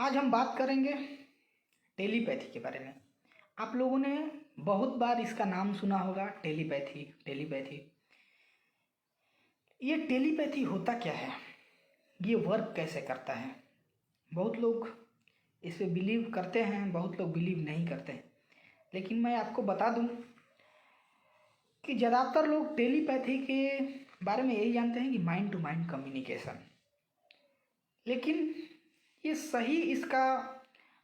आज हम बात करेंगे टेलीपैथी के बारे में। आप लोगों ने बहुत बार इसका नाम सुना होगा, टेलीपैथी टेलीपैथी। ये टेलीपैथी होता क्या है, ये वर्क कैसे करता है? बहुत लोग इस पे बिलीव करते हैं, बहुत लोग बिलीव नहीं करते हैं। लेकिन मैं आपको बता दूं कि ज़्यादातर लोग टेलीपैथी के बारे में यही जानते हैं कि माइंड टू माइंड कम्युनिकेशन। लेकिन ये सही इसका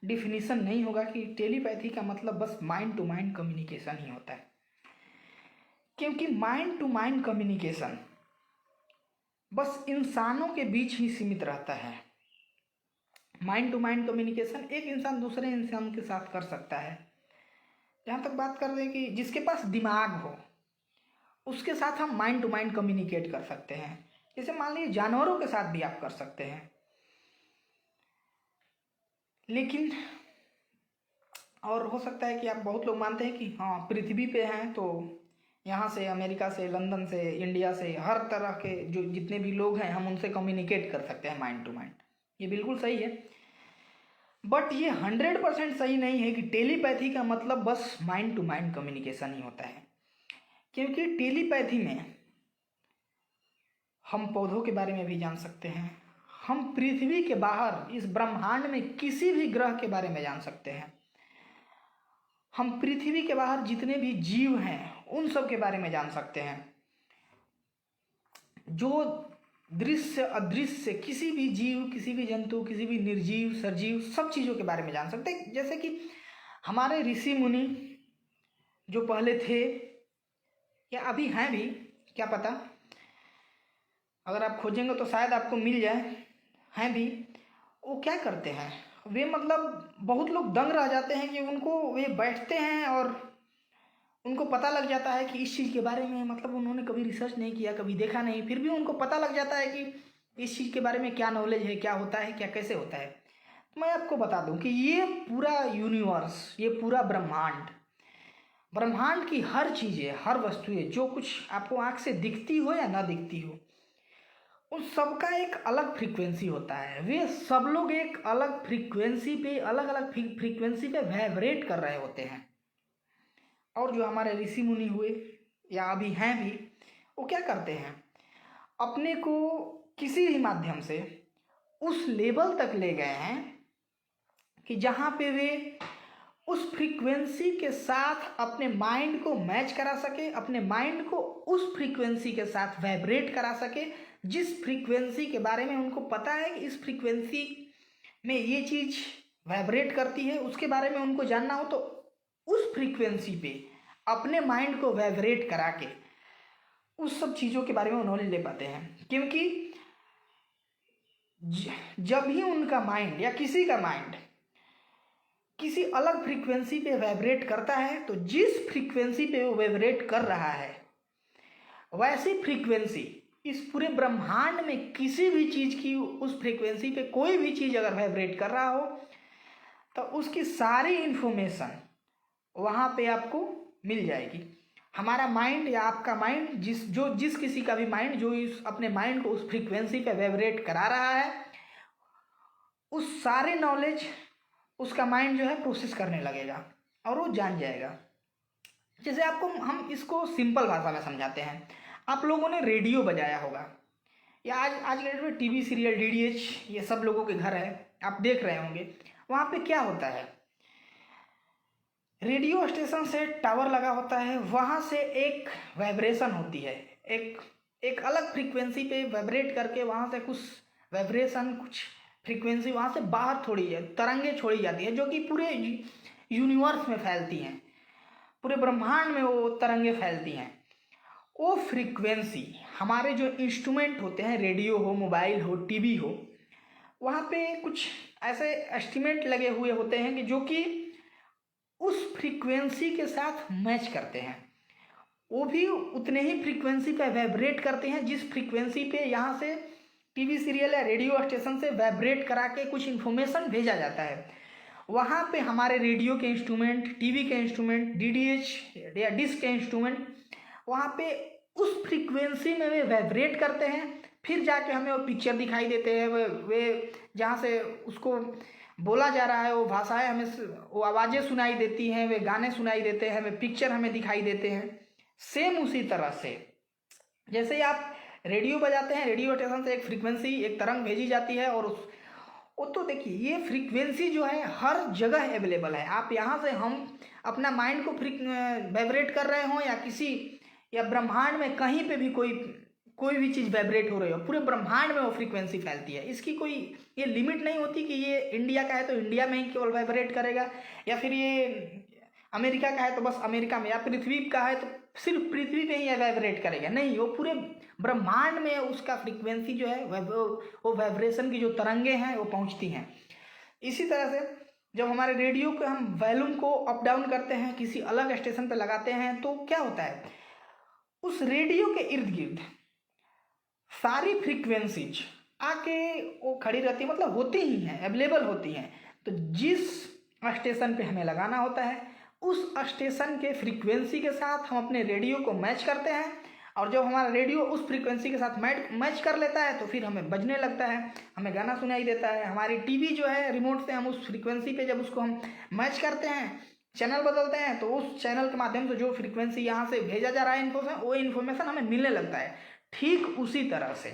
डिफिनीशन नहीं होगा कि टेलीपैथी का मतलब बस माइंड टू माइंड कम्युनिकेशन ही होता है, क्योंकि माइंड टू माइंड कम्युनिकेशन बस इंसानों के बीच ही सीमित रहता है। माइंड टू माइंड कम्युनिकेशन एक इंसान दूसरे इंसान के साथ कर सकता है। जहाँ तक बात कर रहे हैं कि जिसके पास दिमाग हो उसके साथ हम माइंड टू माइंड कम्युनिकेट कर सकते हैं। जैसे मान लीजिए जानवरों के साथ भी आप कर सकते हैं। लेकिन और हो सकता है कि आप बहुत लोग मानते हैं कि हाँ पृथ्वी पे हैं तो यहाँ से, अमेरिका से, लंदन से, इंडिया से, हर तरह के जो जितने भी लोग हैं हम उनसे कम्युनिकेट कर सकते हैं माइंड टू माइंड। ये बिल्कुल सही है, बट ये 100% सही नहीं है कि टेलीपैथी का मतलब बस माइंड टू माइंड कम्युनिकेशन ही होता है। क्योंकि टेलीपैथी में हम पौधों के बारे में भी जान सकते हैं, हम पृथ्वी के बाहर इस ब्रह्मांड में किसी भी ग्रह के बारे में जान सकते हैं, हम पृथ्वी के बाहर जितने भी जीव हैं उन सब के बारे में जान सकते हैं। जो दृश्य अदृश्य किसी भी जीव, किसी भी जंतु, किसी भी निर्जीव सरजीव सब चीज़ों के बारे में जान सकते हैं। जैसे कि हमारे ऋषि मुनि जो पहले थे या अभी हैं भी, क्या पता, अगर आप खोजेंगे तो शायद आपको मिल जाए, हैं भी, वो क्या करते हैं, वे मतलब बहुत लोग दंग रह जाते हैं कि उनको, वे बैठते हैं और उनको पता लग जाता है कि इस चीज़ के बारे में, मतलब उन्होंने कभी रिसर्च नहीं किया, कभी देखा नहीं, फिर भी उनको पता लग जाता है कि इस चीज़ के बारे में क्या नॉलेज है, क्या होता है, क्या कैसे होता है। तो मैं आपको बता दूं कि ये पूरा यूनिवर्स, ये पूरा ब्रह्मांड, ब्रह्मांड की हर चीज़ें, हर वस्तुएं, जो कुछ आपको आँख से दिखती हो या ना दिखती हो, उन सबका एक अलग फ्रीक्वेंसी होता है। वे सब लोग एक अलग फ्रीक्वेंसी पे, अलग अलग फ्रीक्वेंसी पे वाइब्रेट कर रहे होते हैं। और जो हमारे ऋषि मुनि हुए या अभी हैं भी, वो क्या करते हैं, अपने को किसी भी माध्यम से उस लेवल तक ले गए हैं कि जहाँ पे वे उस फ्रीक्वेंसी के साथ अपने माइंड को मैच करा सके, अपने माइंड को उस फ्रीक्वेंसी के साथ वाइब्रेट करा सके जिस फ्रीक्वेंसी के बारे में उनको पता है कि इस फ्रीक्वेंसी में ये चीज़ वाइब्रेट करती है, उसके बारे में उनको जानना हो तो उस फ्रीक्वेंसी पे अपने माइंड को वाइब्रेट करा के उस सब चीज़ों के बारे में नॉलेज ले पाते हैं। क्योंकि जब भी उनका माइंड या किसी का माइंड किसी अलग फ्रीक्वेंसी पे वाइब्रेट करता है तो जिस फ्रीक्वेंसी पे वो वाइब्रेट कर रहा है वैसी फ्रीक्वेंसी इस पूरे ब्रह्मांड में किसी भी चीज़ की, उस फ्रीक्वेंसी पे कोई भी चीज़ अगर वाइब्रेट कर रहा हो तो उसकी सारी इंफॉर्मेशन वहाँ पे आपको मिल जाएगी। हमारा माइंड या आपका माइंड, जिस किसी का भी माइंड जो इस अपने माइंड को उस फ्रीक्वेंसी पे वाइब्रेट करा रहा है, उस सारे नॉलेज उसका माइंड जो है प्रोसेस करने लगेगा और वो जान जाएगा। जैसे आपको हम इसको सिंपल भाषा में समझाते हैं। आप लोगों ने रेडियो बजाया होगा या आज के डेट में टीवी सीरियल डीडीएच ये सब लोगों के घर है, आप देख रहे होंगे। वहाँ पे क्या होता है, रेडियो स्टेशन से टावर लगा होता है, वहाँ से एक वाइब्रेशन होती है, एक अलग फ्रीक्वेंसी पे वाइब्रेट करके वहाँ से कुछ वाइब्रेशन, कुछ फ्रीक्वेंसी वहाँ से बाहर छोड़ी है, तरंगे छोड़ी जाती है जो कि पूरे यूनिवर्स में फैलती हैं, पूरे ब्रह्मांड में वो तरंगे फैलती हैं। वो फ्रीक्वेंसी हमारे जो इंस्ट्रूमेंट होते हैं, रेडियो हो, मोबाइल हो, टीवी हो, वहाँ पे कुछ ऐसे एस्टीमेट लगे हुए होते हैं कि जो कि उस फ्रीक्वेंसी के साथ मैच करते हैं। वो भी उतने ही फ्रीक्वेंसी पे वाइब्रेट करते हैं जिस फ्रीक्वेंसी पे यहाँ से टीवी सीरियल या रेडियो स्टेशन से वाइब्रेट करा के कुछ इन्फॉर्मेशन भेजा जाता है। वहाँ पे हमारे रेडियो के इंस्ट्रूमेंट, टीवी के इंस्ट्रूमेंट, डीडीएच या डिश के इंस्ट्रूमेंट वहाँ पे उस फ्रीक्वेंसी में वे वाइब्रेट करते हैं, फिर जाके हमें वो पिक्चर दिखाई देते हैं, वे जहाँ से उसको बोला जा रहा है वो भाषाएं हमें वो आवाज़ें सुनाई देती हैं, वे गाने सुनाई देते हैं, वे पिक्चर हमें दिखाई देते हैं। सेम उसी तरह से जैसे ही आप रेडियो बजाते हैं, रेडियो स्टेशन से एक फ्रीक्वेंसी, एक तरंग भेजी जाती है, और उस वो तो देखिए ये फ्रीक्वेंसी जो है हर जगह अवेलेबल है। आप यहाँ से हम अपना माइंड को वाइब्रेट कर रहे हों या ब्रह्मांड में कहीं पे भी कोई भी चीज़ वाइब्रेट हो रही हो, पूरे ब्रह्मांड में वो फ्रीक्वेंसी फैलती है। इसकी कोई ये लिमिट नहीं होती कि ये इंडिया का है तो इंडिया में ही केवल वाइब्रेट करेगा, या फिर ये अमेरिका का है तो बस अमेरिका में, या पृथ्वी का है तो सिर्फ पृथ्वी पे ही वाइब्रेट करेगा। नहीं, वो पूरे ब्रह्मांड में उसका फ्रीक्वेंसी जो है वो वाइब्रेशन की जो तरंगे हैं वो पहुंचती हैं। इसी तरह से जब हमारे रेडियो के हम वॉल्यूम को अप डाउन करते हैं, किसी अलग स्टेशन पे लगाते हैं, तो क्या होता है, उस रेडियो के इर्द गिर्द सारी फ्रीक्वेंसीज आके वो खड़ी रहती है, मतलब होती ही हैं, अवेलेबल होती हैं। तो जिस स्टेशन पे हमें लगाना होता है उस स्टेशन के फ्रीक्वेंसी के साथ हम अपने रेडियो को मैच करते हैं, और जब हमारा रेडियो उस फ्रीक्वेंसी के साथ मैच कर लेता है तो फिर हमें बजने लगता है, हमें गाना सुनाई देता है। हमारी टीवी जो है रिमोट से हम उस फ्रीक्वेंसी पे जब उसको हम मैच करते हैं, चैनल बदलते हैं, तो उस चैनल के माध्यम से जो फ्रीक्वेंसी यहाँ से भेजा जा रहा है इन्फॉर्मेशन, वो इन्फॉर्मेशन हमें मिलने लगता है। ठीक उसी तरह से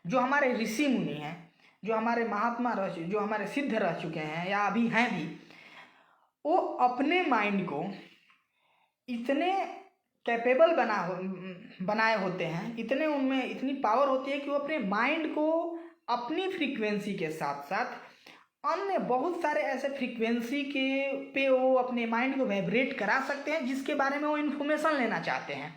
जो हमारे ऋषि मुनि हैं, जो हमारे महात्मा जो हमारे सिद्ध रह चुके हैं या अभी हैं भी, वो अपने माइंड को इतने कैपेबल बनाए होते हैं, इतने उनमें इतनी पावर होती है कि वो अपने माइंड को अपनी फ्रीक्वेंसी के साथ साथ अन्य बहुत सारे ऐसे फ्रीक्वेंसी पे वो अपने माइंड को वाइब्रेट करा सकते हैं जिसके बारे में वो इन्फॉर्मेशन लेना चाहते हैं।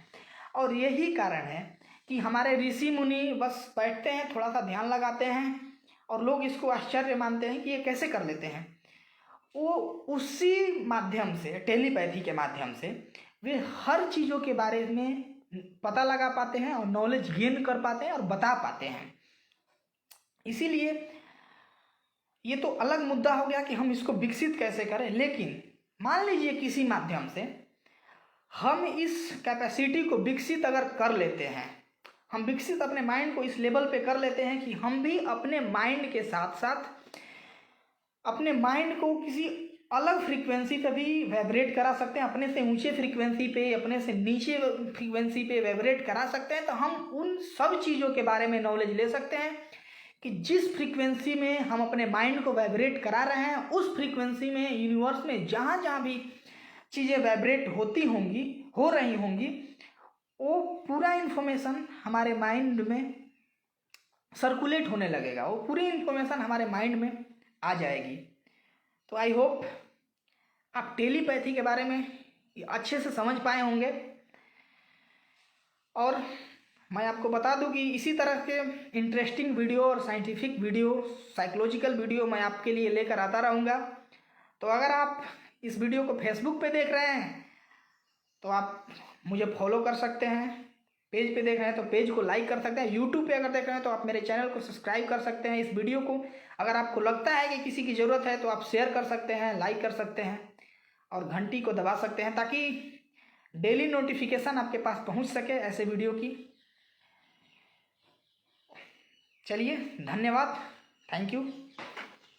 और यही कारण है कि हमारे ऋषि मुनि बस बैठते हैं, थोड़ा सा ध्यान लगाते हैं, और लोग इसको आश्चर्य मानते हैं कि ये कैसे कर लेते हैं। वो उसी माध्यम से, टेलीपैथी के माध्यम से वे हर चीज़ों के बारे में पता लगा पाते हैं और नॉलेज गेन कर पाते हैं और बता पाते हैं। इसीलिए ये तो अलग मुद्दा हो गया कि हम इसको विकसित कैसे करें, लेकिन मान लीजिए किसी माध्यम से हम इस कैपेसिटी को विकसित अगर कर लेते हैं, हम विकसित अपने माइंड को इस लेवल पे कर लेते हैं कि हम भी अपने माइंड के साथ साथ अपने माइंड को किसी अलग फ्रीक्वेंसी पे भी वाइब्रेट करा सकते हैं, अपने से ऊंचे फ्रीक्वेंसी पे, अपने से नीचे फ्रीक्वेंसी पे वाइब्रेट करा सकते हैं। तो हम उन सब चीज़ों के बारे में नॉलेज ले सकते हैं कि जिस फ्रीक्वेंसी में हम अपने माइंड को वाइब्रेट करा रहे हैं, उस फ्रीक्वेंसी में यूनिवर्स में जहाँ जहाँ भी चीज़ें वाइब्रेट हो रही होंगी, वो पूरा इन्फॉर्मेशन हमारे माइंड में सर्कुलेट होने लगेगा, वो पूरी इन्फॉर्मेशन हमारे माइंड में आ जाएगी। तो आई होप आप टेलीपैथी के बारे में अच्छे से समझ पाए होंगे। और मैं आपको बता दूं कि इसी तरह के इंटरेस्टिंग वीडियो और साइंटिफिक वीडियो, साइकोलॉजिकल वीडियो मैं आपके लिए लेकर आता रहूँगा। तो अगर आप इस वीडियो को फेसबुक पे देख रहे हैं तो आप मुझे फॉलो कर सकते हैं, पेज पे देख रहे हैं तो पेज को लाइक कर सकते हैं, यूट्यूब पे अगर देख रहे हैं तो आप मेरे चैनल को सब्सक्राइब कर सकते हैं। इस वीडियो को अगर आपको लगता है कि किसी की ज़रूरत है तो आप शेयर कर सकते हैं, लाइक कर सकते हैं और घंटी को दबा सकते हैं ताकि डेली नोटिफिकेशन आपके पास पहुंच सके ऐसे वीडियो की। चलिए, धन्यवाद, थैंक यू।